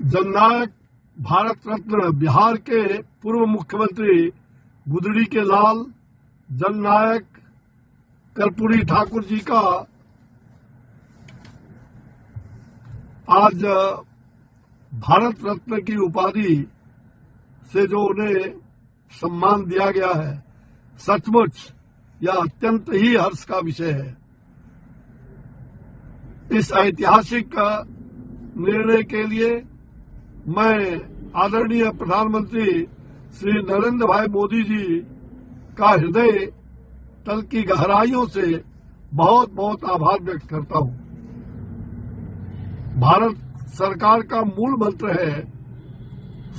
जननायक भारत रत्न बिहार के पूर्व मुख्यमंत्री गुदड़ी के लाल जननायक कर्पूरी ठाकुर जी का आज भारत रत्न की उपाधि से जो उन्हें सम्मान दिया गया है, सचमुच यह अत्यंत ही हर्ष का विषय है। इस ऐतिहासिक निर्णय के लिए मैं आदरणीय प्रधानमंत्री श्री नरेंद्र भाई मोदी जी का हृदय तल की गहराइयों से बहुत बहुत आभार व्यक्त करता हूं। भारत सरकार का मूल मंत्र है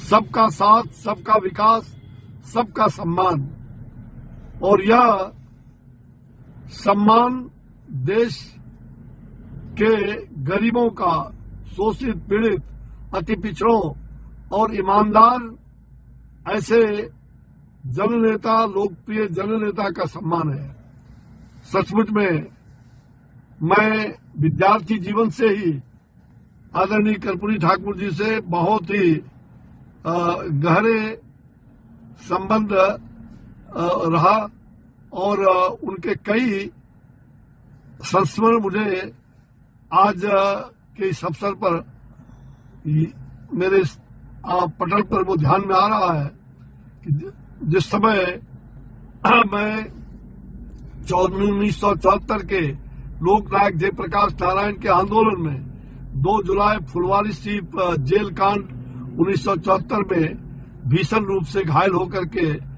सबका साथ, सबका विकास, सबका सम्मान, और यह सम्मान देश के गरीबों का, शोषित, पीड़ित, अति पिछड़ों और ईमानदार ऐसे जननेता, लोकप्रिय जननेता का सम्मान है। सचमुच में मैं विद्यार्थी जीवन से ही आदरणीय कर्पूरी ठाकुर जी से बहुत ही गहरे संबंध रहा और उनके कई संस्मरण मुझे आज के इस अवसर पर मेरे पटल पर वो ध्यान में आ रहा है कि जिस समय मैं 1974 के लोकनायक जयप्रकाश नारायण के आंदोलन में 2 जुलाई फुलवारी स्थित जेल कांड 1974 में भीषण रूप से घायल होकर के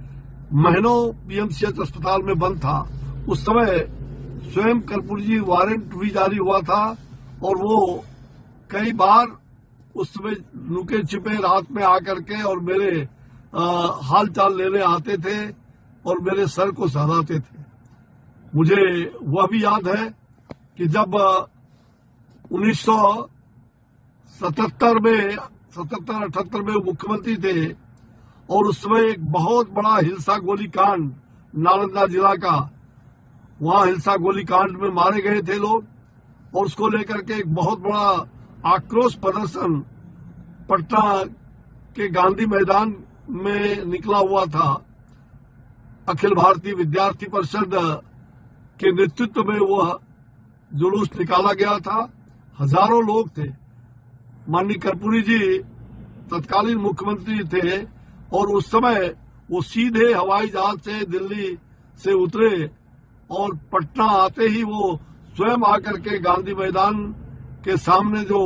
महीनों पीएमसीएच अस्पताल में बंद था, उस समय स्वयं कर्पूरी जी वारंट भी जारी हुआ था और वो कई बार उस समय लुके छिपे रात में आकर के और मेरे हाल चाल लेने आते थे और मेरे सर को सहलाते थे। मुझे वह भी याद है कि जब 1977-78 में मुख्यमंत्री थे और उस समय एक बहुत बड़ा हिंसा गोली कांड नालंदा जिला का, वहां हिंसा गोली कांड में मारे गए थे लोग और उसको लेकर के एक बहुत बड़ा आक्रोश प्रदर्शन पटना के गांधी मैदान में निकला हुआ था। अखिल भारतीय विद्यार्थी परिषद के नेतृत्व में वह जुलूस निकाला गया था। हजारों लोग थे। माननीय कर्पूरी जी तत्कालीन मुख्यमंत्री थे और उस समय वो सीधे हवाई जहाज से दिल्ली से उतरे और पटना आते ही वो स्वयं आकर के गांधी मैदान के सामने जो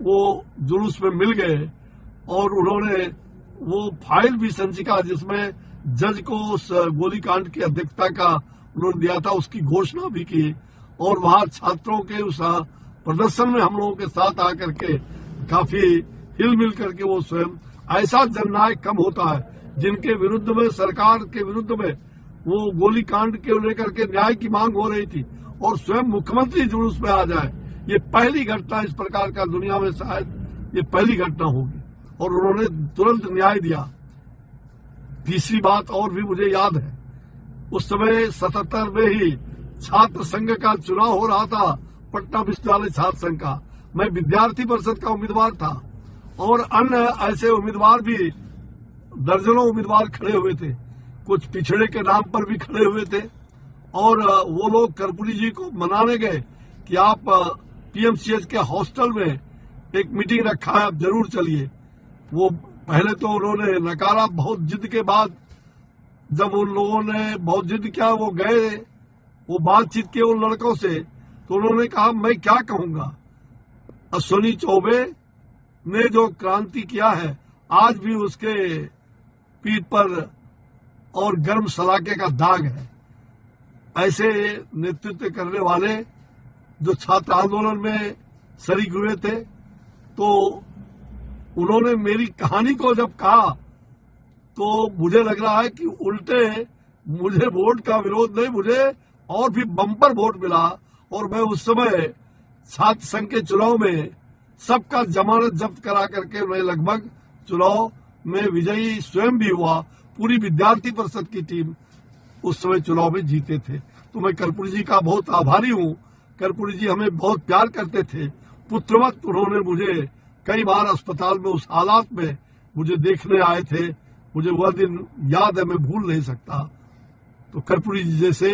वो जुलूस में मिल गए और उन्होंने वो फाइल भी संचिका जिसमें जज को उस गोलीकांड की अध्यक्षता का उन्होंने दिया था, उसकी घोषणा भी की और वहां छात्रों के उस प्रदर्शन में हम लोगों के साथ आकर के काफी हिल मिल करके वो स्वयं, ऐसा जननायक कम होता है जिनके विरुद्ध में, सरकार के विरुद्ध में वो गोलीकांड के लेकर के न्याय की मांग हो रही थी और स्वयं मुख्यमंत्री जुलूस में आ जाए। ये पहली घटना इस प्रकार का दुनिया में, शायद ये पहली घटना होगी और उन्होंने तुरंत न्याय दिया। तीसरी बात और भी मुझे याद है, उस समय 77 में ही छात्र संघ का चुनाव हो रहा था, पटना विश्वविद्यालय छात्र संघ का। मैं विद्यार्थी परिषद का उम्मीदवार था और अन्य ऐसे उम्मीदवार भी, दर्जनों उम्मीदवार खड़े हुए थे, कुछ पिछड़े के नाम पर भी खड़े हुए थे और वो लोग कर्पूरी जी को मनाने गए कि आप पीएमसीएच के हॉस्टल में एक मीटिंग रखा है, आप जरूर चलिए। वो पहले तो उन्होंने नकारा, बहुत जिद के बाद जब उन लोगों ने बहुत जिद किया, वो गए, वो बातचीत किए उन लड़कों से, तो उन्होंने कहा मैं क्या कहूंगा, अश्विनी चौबे ने जो क्रांति किया है आज भी उसके पीठ पर और गर्म सलाके का दाग है। ऐसे नेतृत्व करने वाले जो छात्र आंदोलन में शरीक हुए थे, तो उन्होंने मेरी कहानी को जब कहा तो मुझे लग रहा है कि उल्टे मुझे वोट का विरोध नहीं, मुझे और भी बम्पर वोट मिला और मैं उस समय छात्र संघ के चुनाव में सबका जमानत जब्त करा करके मैं लगभग चुनाव में विजयी स्वयं भी हुआ। पूरी विद्यार्थी परिषद की टीम उस समय चुनाव में जीते थे। तो मैं कर्पूरी जी का बहुत आभारी हूँ। कर्पूरी जी हमें बहुत प्यार करते थे, पुत्रवत उन्होंने मुझे कई बार अस्पताल में उस हालात में मुझे देखने आए थे। मुझे वह दिन याद है, मैं भूल नहीं सकता। तो कर्पूरी जी जैसे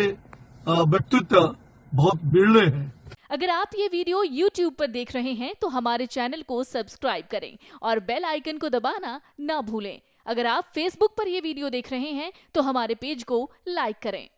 व्यक्तित्व बहुत बिरले हैं। अगर आप ये वीडियो YouTube पर देख रहे हैं तो हमारे चैनल को सब्सक्राइब करें और बेल आइकन को दबाना ना भूलें। अगर आप Facebook पर ये वीडियो देख रहे हैं तो हमारे पेज को लाइक करें।